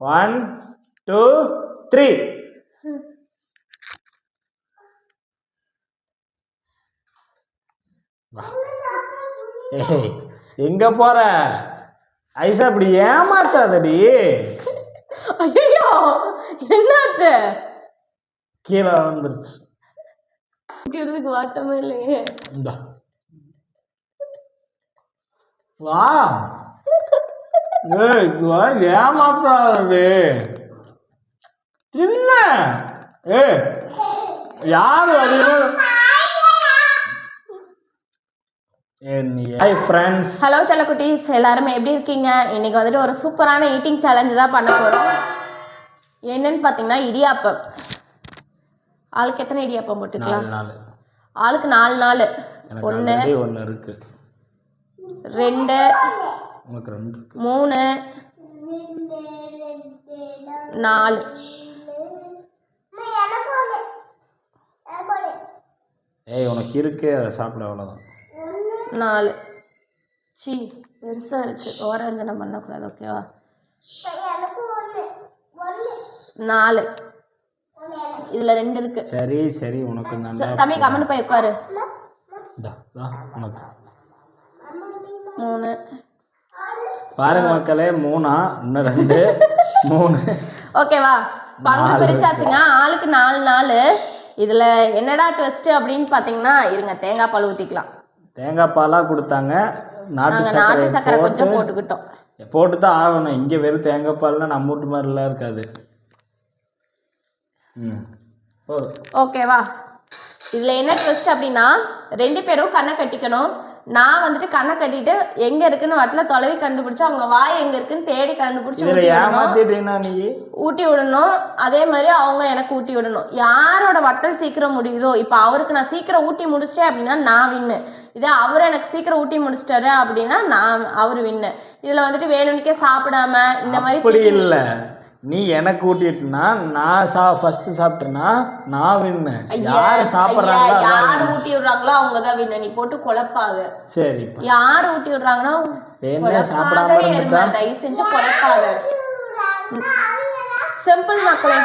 1 2 3. ஏய் எங்க போற? ஐசா அப்படி ஏமாத்தாதடி. ஐயோ என்னாச்சு? கீழே வந்துருச்சு. குடிக்கிறதுக்கு வாட்டமே இல்லையே. இந்தா வா. ஏய் ஏமாத்தாதடி. சின்ன யாரு ஹாய் ஃப்ரெண்ட்ஸ். ஹலோ செல்லக்குட்டீஸ், எல்லாருமே எப்படி இருக்கீங்க? இன்னைக்கு வந்துட்டு ஒரு சூப்பரான ஈட்டிங் சேலஞ்சு தான் பண்ண போகிறோம். என்னன்னு பார்த்தீங்கன்னா இடியாப்பம். ஆளுக்கு எத்தனை இடியாப்பம் போட்டுக்கலாம்? ஆளுக்கு 4 1 இருக்கு, 2 3 4. ஏய் உனக்கு இருக்கு, அதை சாப்பிட அவ்வளோதான். 4 சி பெருசாக இருக்குது, ஓரஞ்சனை பண்ணக்கூடாது ஓகேவா? 4 இதில் 2 இருக்கு. சரி சரி உனக்கு தம்பி கமெண்ட் போய் உட்காரு. உனக்கு 3 பாருங்க மக்களே, 3 இன்னும் 2 3 ஓகேவா? பங்கு பிரிச்சாச்சுங்க. ஆளுக்கு 4. இதில் என்னடா ட்விஸ்ட் அப்படின்னு பார்த்தீங்கன்னா, இருங்க தேங்காய் பால் ஊற்றிக்கலாம். தேங்காய் பாலாக கொடுத்தாங்க, நாட்டு சக்கரை கொஞ்சம் போட்டுக்கிட்டோம். போட்டு தான் ஆகணும். இங்கே வெறும் தேங்காய் பால்லாம் நம்ம வீட்டு மாதிரிலாம் இருக்காது. ஓகேவா? இதில் என்ன ட்விஸ்ட் அப்படின்னா, 2 பேரும் கண்ணை கட்டிக்கணும். நான் வந்துட்டு கண்ணை கட்டிட்டு எங்க இருக்குன்னு வட்டில தொலைவி கண்டுபிடிச்சு அவங்க வாய் எங்க இருக்குன்னு தேடி கண்டுபிடிச்சு ஊட்டி விடணும். அதே மாதிரி அவங்க எனக்கு ஊட்டி விடணும். யாரோட வட்டல் சீக்கிரம் முடியுதோ, இப்போ அவருக்கு நான் சீக்கிரம் ஊட்டி முடிச்சிட்டேன் அப்படின்னா நான் வின்னு. இதே அவர் எனக்கு சீக்கிரம் ஊட்டி முடிச்சிட்டாரு அப்படின்னா அவரு வின்னு. இதுல வந்துட்டு வேணும்னுக்கே சாப்பிடாம இந்த மாதிரி இல்லை. நீ எனக்கு ஊட்டிட்டுனா நான் ஃபர்ஸ்ட் சாப்பிட்டேன்னா நான் வின்னு. யாரு சாப்பிட்றாங்களோ யாரு ஊட்டி விடுறாங்களோ அவங்க தான் வின்னு. நீ போட்டு குழப்பாத. சரி, யாரு ஊட்டி விடுறாங்கன்னா தயவு செஞ்சு குழப்பாத. சிம்பிள் மக்களே.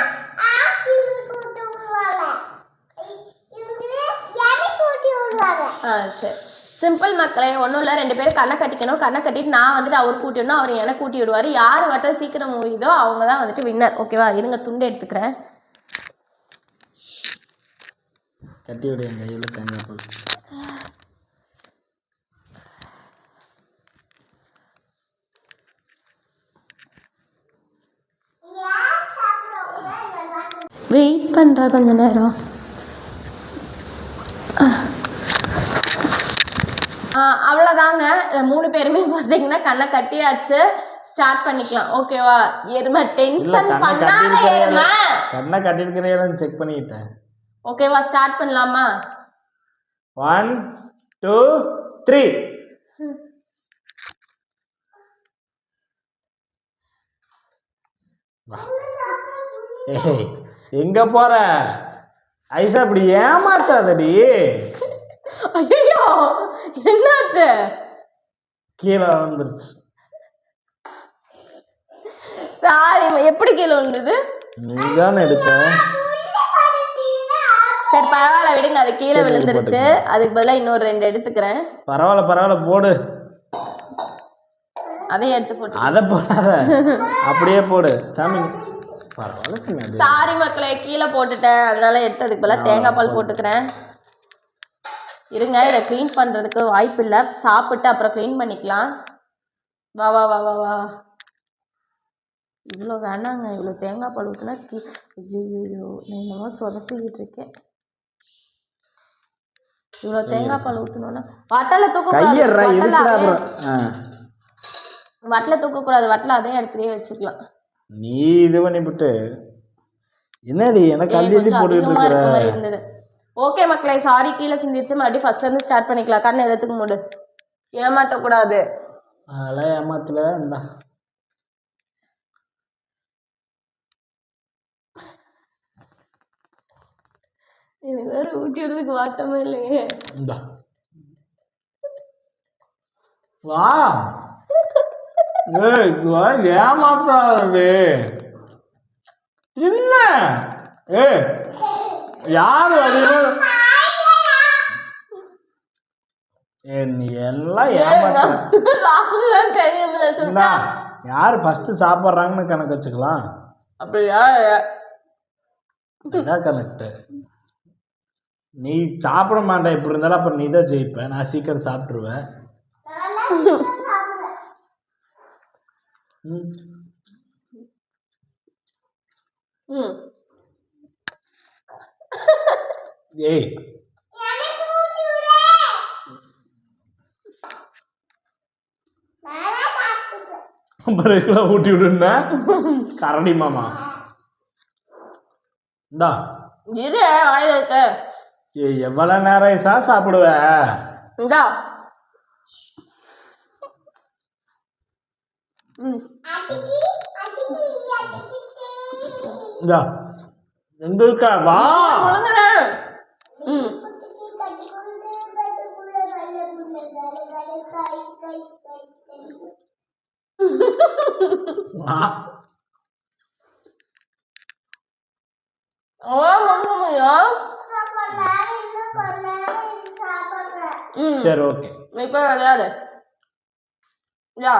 சரி சிம்பிள் மக்களே, ஒன்றும் இல்லை. 2 பேரும் கண்ணை கட்டிக்கணும். கண்ணை கட்டிட்டு நான் வந்துட்டு அவர் கூட்டிடணும், அவர் எனக்கு கூட்டி விடுவார். யார் வட்டல் சீக்கிரம் முடியுதோ அவங்க தான் வந்துட்டு வின்னர். ஓகேவா? இருங்க துண்டு எடுத்துக்கிறேன். கட்டி விடு என் கையில் தேங்காய் பால். வெயிட் பண்ணுறா கொஞ்ச நேரம். அவ்வளோதாங்க. 3 பேருமே பார்த்தீங்கன்னா கண்ணை கட்டியாச்சு. ஸ்டார்ட் பண்ணிக்கலாம் ஓகேவா? எருமை டென்ஷன் பண்ணாத எருமை. கண்ணை கட்டிருக்கிறேன்னு செக் பண்ணிட்டேன். ஓகேவா? ஸ்டார்ட் பண்ணலாமா? 1 2 3. ஏய் எங்க போற? ஐசா அப்படி ஏமாத்தாதடி. ஐயோ என்னாச்சு? கீழே வந்துருச்சு. சாரி, எப்படி கீழே வந்தது? நீதான் எடுத்த. சரி பரவாயில்ல விடுங்க, அது கீழே விழுந்துருச்சு. அதுக்கு பதிலாக இன்னொரு 2 எடுத்துக்கிறேன். பரவாயில்ல போடு. அதையும் எடுத்து போட்டு. அதை போடாத, அப்படியே போடு சாமி. பரவாயில்ல. சாரி மக்களே, கீழே போட்டுட்டேன், அதனால எடுத்து அதுக்கு பதிலாக தேங்காய் பால் போட்டுக்கிறேன். இருங்க, இதை க்ளீன் பண்ணுறதுக்கு வாய்ப்பு இல்லை. சாப்பிட்டு அப்புறம் க்ளீன் பண்ணிக்கலாம். வா வா வா வா வா. இவ்வளோ வேணாங்க, இவ்வளோ தேங்காய் பால் ஊற்றினா ஐயோ நான் என்னமோ சொதப்பிக்கிட்டு இருக்கேன். இவ்வளோ தேங்காய் பால் ஊற்றணுன்னா வட்டலை தூக்கக்கூடாது. வட்டலை தூக்கக்கூடாது, வட்டலை அதே இடத்துலயே வச்சுக்கலாம். நீ இது பண்ணிவிட்டு என்னடி எனக்கு அள்ளி போட்டு இருந்தது. ஓகே மக்களே, சாரி கீழே சிந்திச்சு. மறுபடியும் ஃபர்ஸ்ட்ல இருந்து ஸ்டார்ட் பண்ணிக்கலாம். கண்ணை எடுத்துக்க மூடு. ஏமாற்றக்கூடாது. அதெல்லாம் ஏமாத்தல. இந்தா எனக்கு வேற ஊட்டிடுறதுக்கு வாட்டமே இல்லையே. இந்தா வா. ஏமாத்தாது. தின்ன ஏ யாரு அதிகம் நீ எல்லாம் ஏமாத்த யாரு ஃபர்ஸ்ட் சாப்பிட்றாங்கன்னு கணக்கு வச்சுக்கலாம். அப்படியா? கரெக்டு. நீ சாப்பிட மாட்டேன் இப்படி இருந்தாலும் அப்புறம் நீ தான் ஜெயிப்ப. நான் சீக்கிரம் சாப்பிட்டுருவேன். ஏய் ஊட்டி விடுன்னா கரடி மாமா இந்தா இரு வாயில இருக்க. ஏய் எவ்வளவு நேரம் சாப்பிடுவ? இந்தா இந்தா எங்க இருக்கா? வா சரி ஓகே இப்ப விளையாடு. யா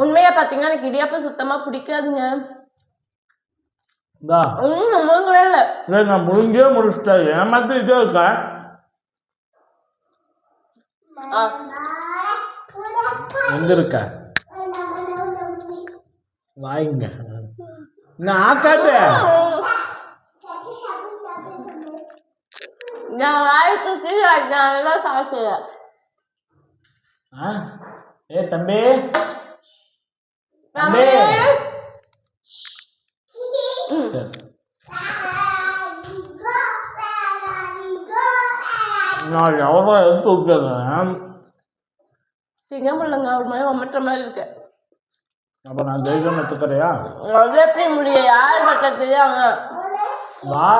உண்மையா பாத்தீங்கன்னா எனக்கு இடியாப்பம் சுத்தமா பிடிக்காதுங்க. நான் முடிஞ்சே முடிச்சிட்டேன். ஏமாத்திட்டே இருக்கேன். எங்க இருக்க? வாங்க நான் ஆக்காட்டு. நான் வாய்க்கு கீழே சாப்பிடுற. ஏ தம்பி தம்பி நான் எவ்வளோ எடுத்து விட்டுறேன். சிங்கமில்லைங்க ஒரு மாதிரி ஒமட்டுற மாதிரி இருக்கு. அப்போ நான் ஜெயிக்கணும் எடுத்துக்கிறியா? அது எப்படி முடியும்? யார் பக்கம் தெரியாங்க. வா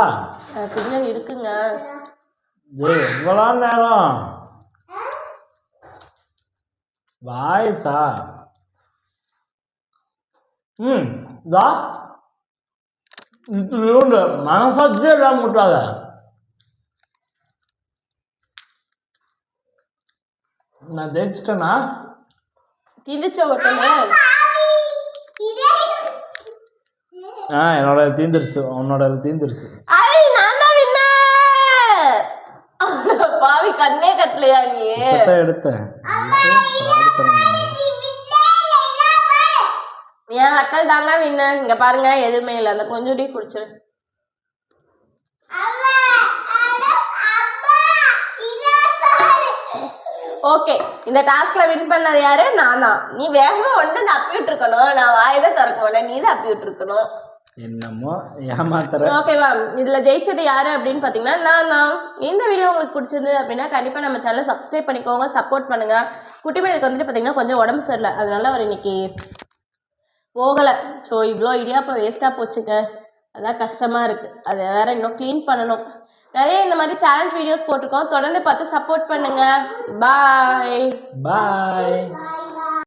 பின்னாடி இருக்குங்க. ஜெய் எவ்வளோ நேரம் வாய்ஸா? இதா இது மனசாட்சியே இல்லாம விட்டாத. நான் ஜெயிச்சிட்டேனா? தீந்துச்ச ஓட்டல. என்னோட தீந்துருச்சு. உன்னோட தீந்துருச்சு. பாவி கண்ணே கட்டலையா நீ? எடுத்தேன். என் அட்டல் தாங்க வின்ன. இங்க பாருங்க எதுவுமே இல்லை. அந்த கொஞ்சோடி குடிச்சிரு. ஓகே இந்த டாஸ்க்ல வின் பண்ணது யாரு? நானா. நீ வேகமா ஒன்று தப்பி விட்டுருக்கணும். நான் வாயதான் திறக்க மாட்டேன். நீ தப்பி விட்டுருக்கணும். என்னமோ ஏமாத்துற. ஓகேவா? இதுல ஜெயிச்சது யாரு அப்படின்னு பாத்தீங்கன்னா நான். இந்த வீடியோ உங்களுக்கு பிடிச்சது அப்படின்னா கண்டிப்பா நம்ம சேனலை சப்ஸ்கிரைப் பண்ணிக்கோங்க, சப்போர்ட் பண்ணுங்க. குட்டிமேலுக்கு வந்துட்டு பாத்தீங்கன்னா கொஞ்சம் உடம்பு சரியில்லை, அதனால அவர் இன்னைக்கு போகலை. ஸோ இவ்வளோ இடியாப்பம் வேஸ்ட்டாக போச்சுங்க. அதான் கஷ்டமாக இருக்குது. அதை வேற இன்னும் க்ளீன் பண்ணணும். நிறைய இந்த மாதிரி சேலஞ்ச் வீடியோஸ் போட்டிருக்கோம். தொடர்ந்து பார்த்து சப்போர்ட் பண்ணுங்கள். பாய்.